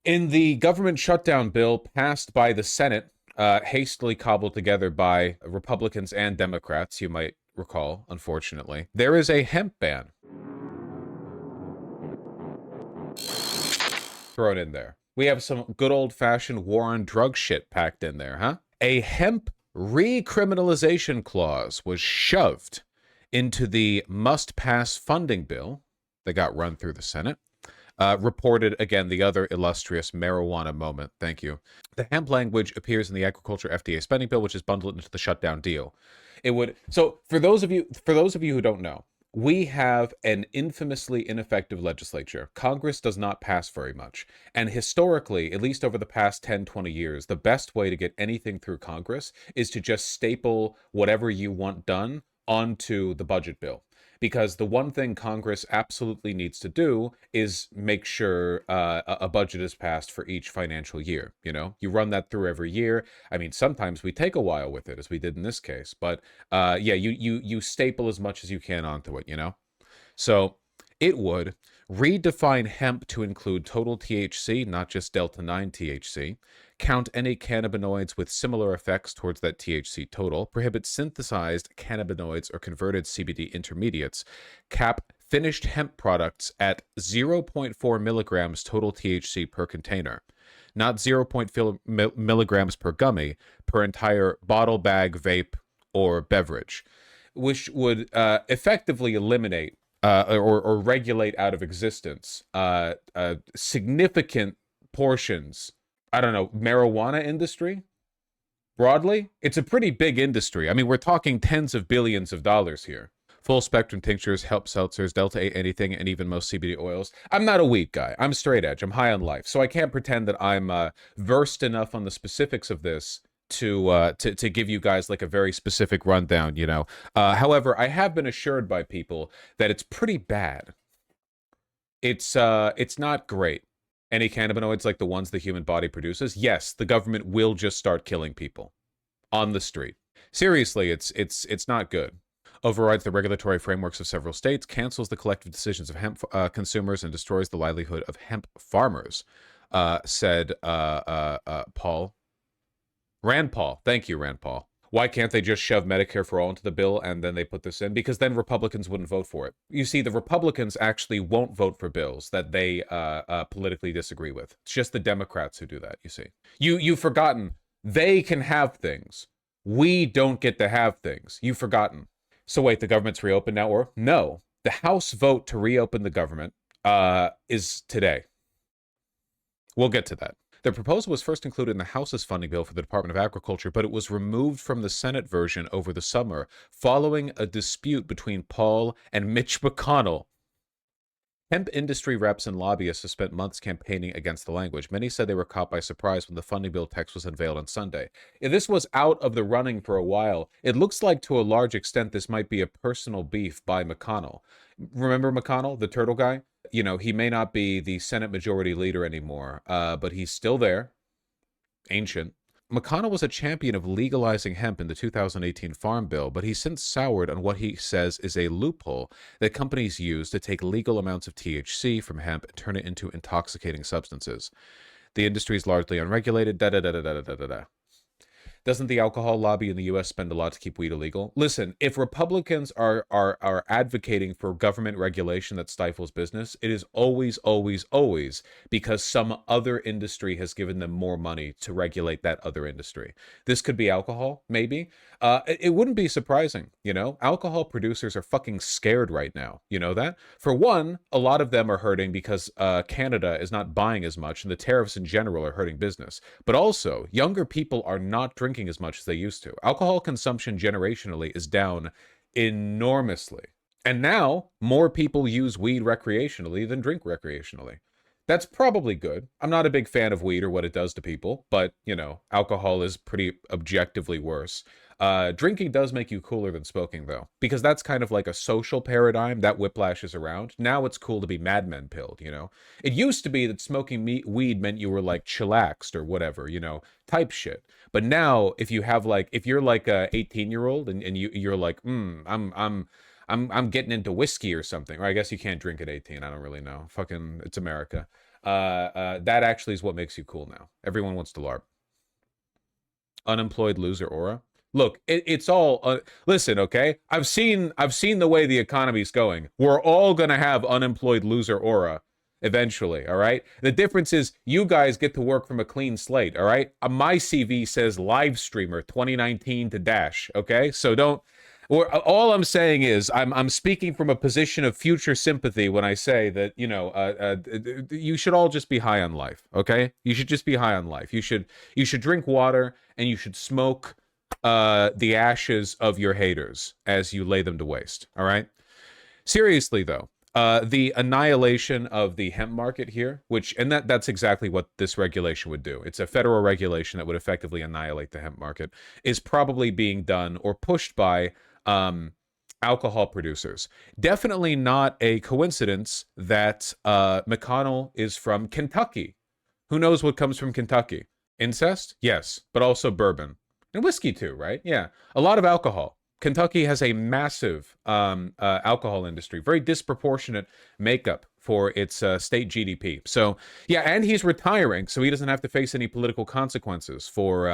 In the government shutdown bill passed by the Senate, hastily cobbled together by Republicans and Democrats, you might recall, unfortunately, there is a hemp ban thrown in there. We have some good old fashioned war on drug shit packed in there, huh? A hemp recriminalization clause was shoved into the must pass funding bill that got run through the Senate. Reported again the other illustrious marijuana moment. Thank you. The hemp language appears in the agriculture FDA spending bill, which is bundled into the shutdown deal. It would so for those of you who don't know, we have an infamously ineffective legislature. Congress does not pass very much. And historically, at least over the past 10, 20 years, the best way to get anything through Congress is to just staple whatever you want done onto the budget bill. Because the one thing Congress absolutely needs to do is make sure a budget is passed for each financial year. You know, you run that through every year. I mean, sometimes we take a while with it, as we did in this case. But yeah, you staple as much as you can onto it. You know, so it would redefine hemp to include total THC, not just Delta 9 THC, count any cannabinoids with similar effects towards that THC total, prohibit synthesized cannabinoids or converted CBD intermediates, cap finished hemp products at zero point 0.4 milligrams total THC per container, not zero point 0.4 milligrams per gummy per entire bottle, bag, vape, or beverage, which would effectively eliminate or regulate out of existence significant portions. I don't know, marijuana industry broadly. It's a pretty big industry. I mean, we're talking tens of billions of dollars here. Full spectrum tinctures, help seltzers, Delta 8 anything, and even most CBD oils. I'm not a weed guy. I'm straight edge. I'm high on life. So I can't pretend that I'm versed enough on the specifics of this to give you guys like a very specific rundown, you know. However, I have been assured by people that it's pretty bad. It's not great. Any cannabinoids like the ones the human body produces, yes, the government will just start killing people on the street. Seriously, it's not good. Overrides the regulatory frameworks of several states, cancels the collective decisions of hemp consumers, and destroys the livelihood of hemp farmers, said Paul. Rand Paul. Thank you, Rand Paul. Why can't they just shove Medicare for all into the bill and then they put this in? Because then Republicans wouldn't vote for it. You see, the Republicans actually won't vote for bills that they politically disagree with. It's just the Democrats who do that, you see. You've forgotten. They can have things. We don't get to have things. You've forgotten. So wait, the government's reopened now? Or no. The House vote to reopen the government is today. We'll get to that. The proposal was first included in the House's funding bill for the Department of Agriculture, but it was removed from the Senate version over the summer following a dispute between Paul and Mitch McConnell. Hemp industry reps and lobbyists have spent months campaigning against the language. Many said they were caught by surprise when the funding bill text was unveiled on Sunday. If this was out of the running for a while, it looks like to a large extent this might be a personal beef by McConnell. Remember McConnell, the turtle guy? You know, he may not be the Senate Majority Leader anymore, but he's still there, ancient. McConnell was a champion of legalizing hemp in the 2018 Farm Bill, but he's since soured on what he says is a loophole that companies use to take legal amounts of THC from hemp and turn it into intoxicating substances. The industry is largely unregulated, da da da da da da da da. Doesn't the alcohol lobby in the U.S. spend a lot to keep weed illegal? Listen, if Republicans are advocating for government regulation that stifles business, it is always, always, always because some other industry has given them more money to regulate that other industry. This could be alcohol, maybe. It wouldn't be surprising, you know? Alcohol producers are fucking scared right now. You know that? For one, a lot of them are hurting because Canada is not buying as much, and the tariffs in general are hurting business. But also, younger people are not drinking as much as they used to. Alcohol consumption generationally is down enormously. And now more people use weed recreationally than drink recreationally. That's probably good. I'm not a big fan of weed or what it does to people, but, you know, alcohol is pretty objectively worse. Drinking does make you cooler than smoking, though, because that's kind of like a social paradigm that whiplashes around. Now it's cool to be Mad Men pilled, you know? It used to be that smoking weed meant you were like chillaxed or whatever, you know, type shit. But now, if you're like a 18-year-old and you're like, I'm getting into whiskey or something, or I guess you can't drink at 18. I don't really know. Fucking, it's America. That actually is what makes you cool now. Everyone wants to LARP. Unemployed loser aura. Look, it's all listen, okay? I've seen the way the economy's going. We're all gonna have unemployed loser aura eventually, all right? The difference is you guys get to work from a clean slate, all right? My CV says live streamer 2019 to dash, okay? So don't all I'm saying is I'm speaking from a position of future sympathy when I say that, you know, you should all just be high on life, okay? You should just be high on life. You should drink water and you should smoke the ashes of your haters as you lay them to waste, all right? Seriously though, the annihilation of the hemp market here, that's exactly what this regulation would do. It's a federal regulation that would effectively annihilate the hemp market, is probably being done or pushed by alcohol producers. Definitely not a coincidence that McConnell is from Kentucky. Who knows what comes from Kentucky? Incest? Yes, but also bourbon. And whiskey too, right? Yeah, a lot of alcohol. Kentucky has a massive alcohol industry, very disproportionate makeup for its state GDP. So yeah, and he's retiring, so he doesn't have to face any political consequences for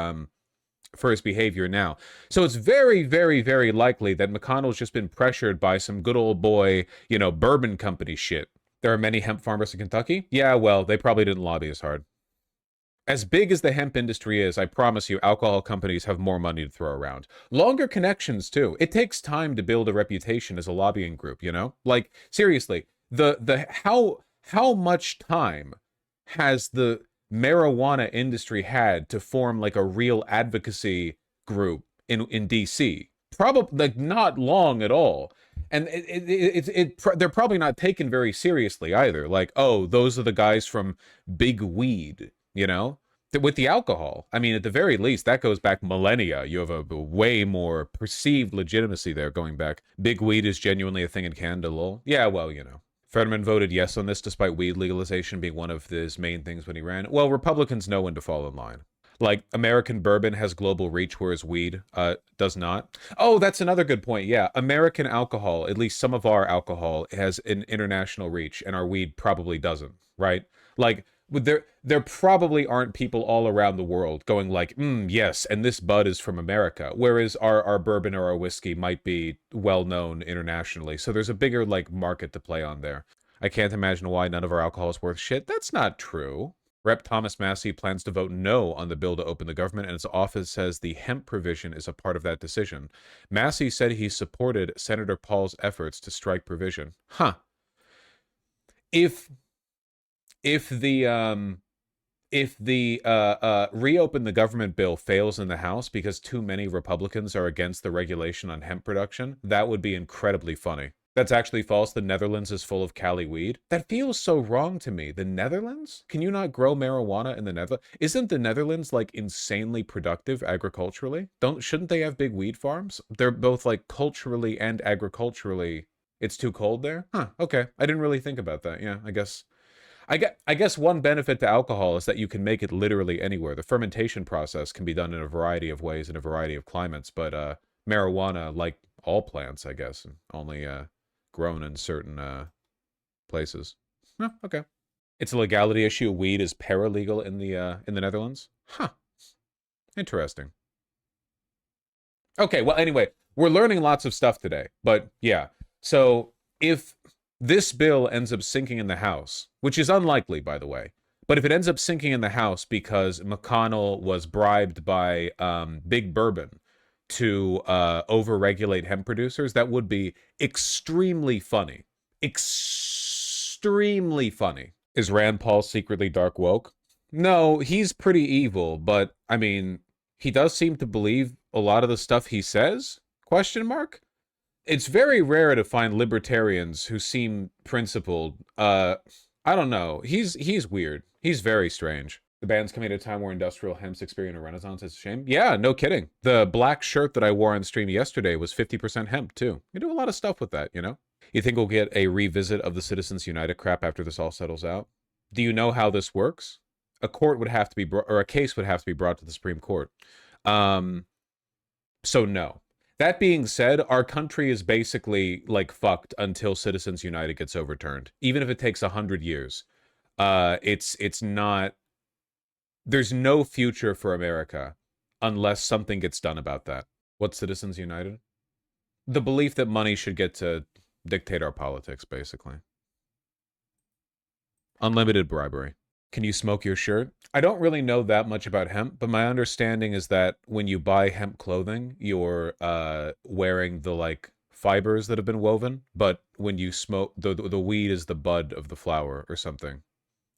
his behavior now. So it's very, very, very likely that McConnell's just been pressured by some good old boy, you know, bourbon company shit. There are many hemp farmers in Kentucky? Yeah, well, they probably didn't lobby as hard. As big as the hemp industry is, I promise you, alcohol companies have more money to throw around. Longer connections, too. It takes time to build a reputation as a lobbying group, you know? Like, seriously, how much time has the marijuana industry had to form like a real advocacy group in DC? Probably like not long at all. And they're probably not taken very seriously either. Like, oh, those are the guys from Big Weed, you know? With the alcohol, I mean, at the very least, that goes back millennia. You have a way more perceived legitimacy there going back. Big Weed is genuinely a thing in Canada, lol. Yeah, well, you know. Fetterman voted yes on this despite weed legalization being one of his main things when he ran. Well, Republicans know when to fall in line. Like, American bourbon has global reach, whereas weed does not. Oh, that's another good point. Yeah, American alcohol, at least some of our alcohol, has an international reach, and our weed probably doesn't, right? Like, there probably aren't people all around the world going like, yes, and this bud is from America, whereas our bourbon or our whiskey might be well known internationally. So there's a bigger like market to play on there. I can't imagine why none of our alcohol is worth shit. That's not true. Rep. Thomas Massie plans to vote no on the bill to open the government, and his office says the hemp provision is a part of that decision. Massie said he supported Senator Paul's efforts to strike provision. Huh. If the reopen the government bill fails in the House because too many Republicans are against the regulation on hemp production, that would be incredibly funny. That's actually false. The Netherlands is full of Cali weed. That feels so wrong to me. The Netherlands? Can you not grow marijuana in the Netherlands? Isn't the Netherlands like insanely productive agriculturally? Shouldn't they have big weed farms? They're both like culturally and agriculturally. It's too cold there? Huh, okay. I didn't really think about that. Yeah, I guess one benefit to alcohol is that you can make it literally anywhere. The fermentation process can be done in a variety of ways in a variety of climates, but marijuana, like all plants, I guess, only grown in certain places. Oh, okay. It's a legality issue. Weed is paralegal in the Netherlands. Huh. Interesting. Okay, well, anyway, we're learning lots of stuff today, but yeah. So if this bill ends up sinking in the House, which is unlikely, by the way, but if it ends up sinking in the House because McConnell was bribed by Big Bourbon to overregulate hemp producers, that would be extremely funny. Extremely funny. Is Rand Paul secretly dark woke? No, he's pretty evil, but, I mean, he does seem to believe a lot of the stuff he says? Question mark? It's very rare to find libertarians who seem principled. I don't know. He's weird. He's very strange. The band's coming at a time where industrial hemp's experiencing a renaissance. It's a shame. Yeah, no kidding. The black shirt that I wore on stream yesterday was 50% hemp, too. You do a lot of stuff with that, you know? You think we'll get a revisit of the Citizens United crap after this all settles out? Do you know how this works? A court would have to be or a case would have to be brought to the Supreme Court. So no. That being said, our country is basically like fucked until Citizens United gets overturned, even if it takes 100 years. It's not. There's no future for America unless something gets done about that. What's Citizens United? The belief that money should get to dictate our politics, basically. Unlimited bribery. Can you smoke your shirt? I don't really know that much about hemp, but my understanding is that when you buy hemp clothing, you're wearing the like fibers that have been woven, but when you smoke the weed is the bud of the flower or something.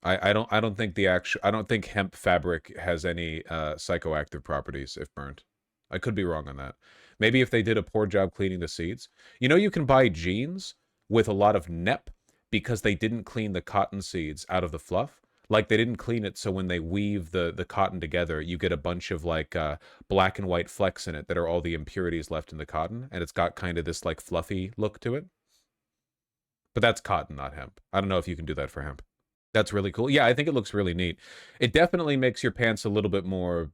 I don't think I don't think hemp fabric has any psychoactive properties if burned. I could be wrong on that. Maybe if they did a poor job cleaning the seeds. You know, you can buy jeans with a lot of nep because they didn't clean the cotton seeds out of the fluff. Like they didn't clean it, so when they weave the cotton together, you get a bunch of like black and white flecks in it that are all the impurities left in the cotton, and it's got kind of this like fluffy look to it. But that's cotton, not hemp. I don't know if you can do that for hemp. That's really cool. Yeah, I think it looks really neat. It definitely makes your pants a little bit more...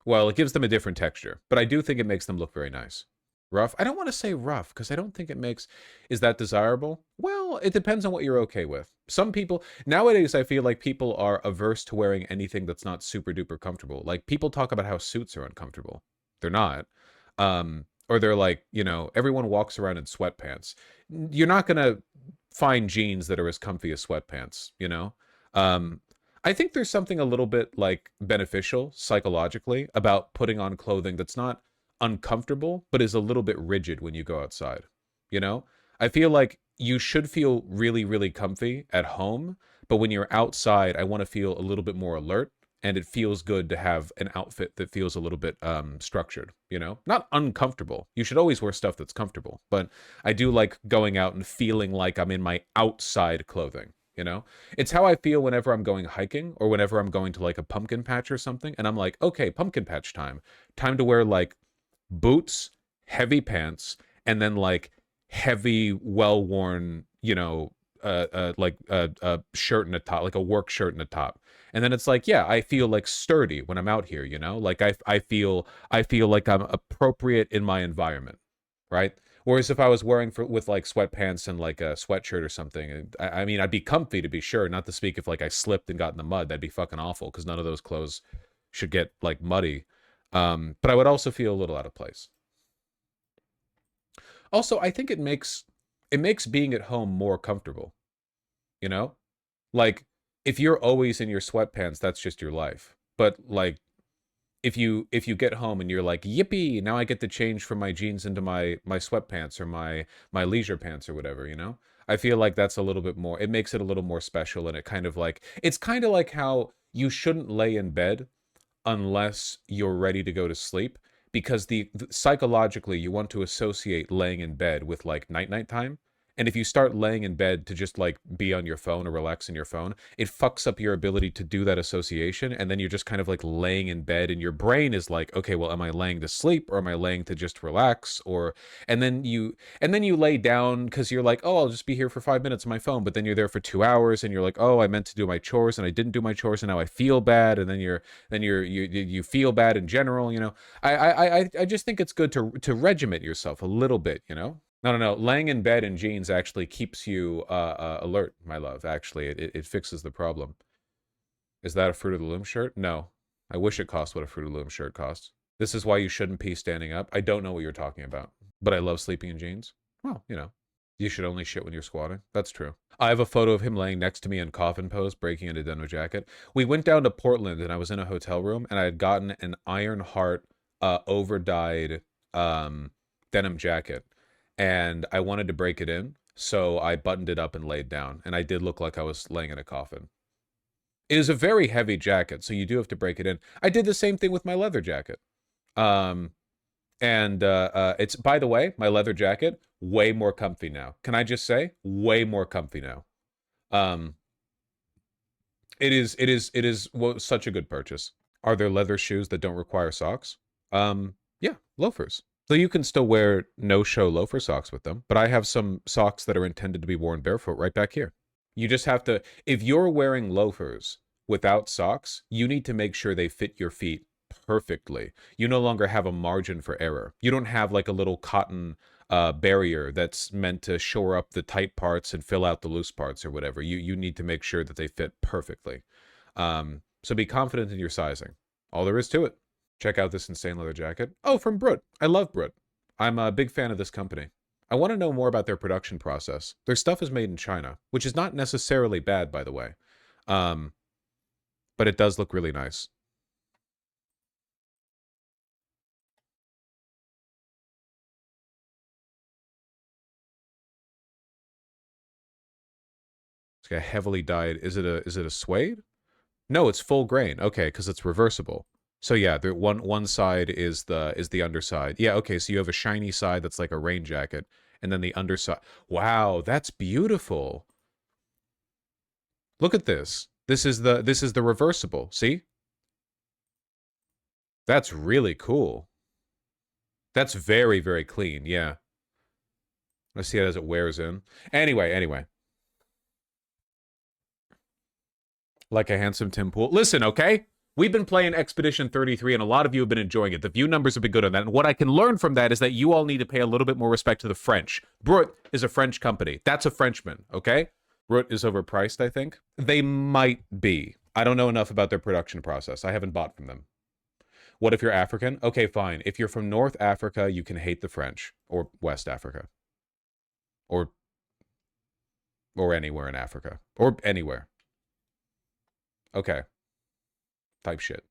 Well, it gives them a different texture, but I do think it makes them look very nice. Rough? I don't want to say rough, because I don't think it makes... Is that desirable? Well, it depends on what you're okay with. Some people... Nowadays, I feel like people are averse to wearing anything that's not super duper comfortable. Like, people talk about how suits are uncomfortable. They're not. Or they're like, you know, everyone walks around in sweatpants. You're not going to find jeans that are as comfy as sweatpants, you know? I think there's something a little bit like beneficial psychologically about putting on clothing that's not uncomfortable, but is a little bit rigid when you go outside, you know? I feel like you should feel really, really comfy at home, but when you're outside, I want to feel a little bit more alert, and it feels good to have an outfit that feels a little bit structured, you know? Not uncomfortable. You should always wear stuff that's comfortable, but I do like going out and feeling like I'm in my outside clothing, you know? It's how I feel whenever I'm going hiking or whenever I'm going to like a pumpkin patch or something, and I'm like, okay, pumpkin patch time. Time to wear like boots, heavy pants, and then like heavy, well-worn, you know, like a shirt and a top, like a work shirt and a top. And then it's like, yeah, I feel like sturdy when I'm out here, you know? Like I feel like I'm appropriate in my environment, right? Whereas if I was wearing with like sweatpants and like a sweatshirt or something, and I mean, I'd be comfy to be sure, not to speak if like I slipped and got in the mud, that'd be fucking awful because none of those clothes should get like muddy. But I would also feel a little out of place. Also, I think it makes being at home more comfortable, you know? Like if you're always in your sweatpants, that's just your life. But like if you get home and you're like, yippee, now I get to change from my jeans into my sweatpants or my leisure pants or whatever, you know? I feel like that's a little bit more, it makes it a little more special, and it kind of like, it's kind of like how you shouldn't lay in bed unless you're ready to go to sleep, because psychologically you want to associate laying in bed with like night time. And if you start laying in bed to just like be on your phone or relax in your phone, it fucks up your ability to do that association. And then you're just kind of like laying in bed and your brain is like, okay, well, am I laying to sleep or am I laying to just relax? Or, and then you lay down because you're like, oh, I'll just be here for 5 minutes on my phone. But then you're there for 2 hours and you're like, oh, I meant to do my chores and I didn't do my chores and now I feel bad. And then you feel bad in general, you know? I just think it's good to regiment yourself a little bit, you know? No, no, no. Laying in bed in jeans actually keeps you alert, my love. Actually, it fixes the problem. Is that a Fruit of the Loom shirt? No. I wish it cost what a Fruit of the Loom shirt costs. This is why you shouldn't pee standing up. I don't know what you're talking about, but I love sleeping in jeans. Well, you know, you should only shit when you're squatting. That's true. I have a photo of him laying next to me in coffin pose, breaking into denim jacket. We went down to Portland, and I was in a hotel room, and I had gotten an Iron Heart over-dyed denim jacket. And I wanted to break it in, so I buttoned it up and laid down, and I did look like I was laying in a coffin. It is a very heavy jacket, so you do have to break it in. I did the same thing with my leather jacket. Um, and it's, by the way, my leather jacket, way more comfy now. Can I just say, way more comfy now. Um, it is such a good purchase. Are there leather shoes that don't require socks? Yeah, loafers. So you can still wear no-show loafer socks with them, but I have some socks that are intended to be worn barefoot right back here. You just have to, if you're wearing loafers without socks, you need to make sure they fit your feet perfectly. You no longer have a margin for error. You don't have like a little cotton barrier that's meant to shore up the tight parts and fill out the loose parts or whatever. You need to make sure that they fit perfectly. So be confident in your sizing. All there is to it. Check out this insane leather jacket. Oh, from Brut. I love Brut. I'm a big fan of this company. I want to know more about their production process. Their stuff is made in China, which is not necessarily bad, by the way. But it does look really nice. It's got heavily dyed. Is it a suede? No, it's full grain. Okay, because it's reversible. So yeah, the one side is the underside. Yeah, okay, so you have a shiny side that's like a rain jacket, and then the underside. Wow, that's beautiful. Look at this. This is the reversible. See? That's really cool. That's very, very clean. Yeah. Let's see it as it wears in. Anyway. Like a handsome Tim Pool. Listen, okay? We've been playing Expedition 33, and a lot of you have been enjoying it. The view numbers have been good on that. And what I can learn from that is that you all need to pay a little bit more respect to the French. Brut is a French company. That's a Frenchman, okay? Brut is overpriced, I think. They might be. I don't know enough about their production process. I haven't bought from them. What if you're African? Okay, fine. If you're from North Africa, you can hate the French. Or West Africa. Or anywhere in Africa. Or anywhere. Okay. Type shit.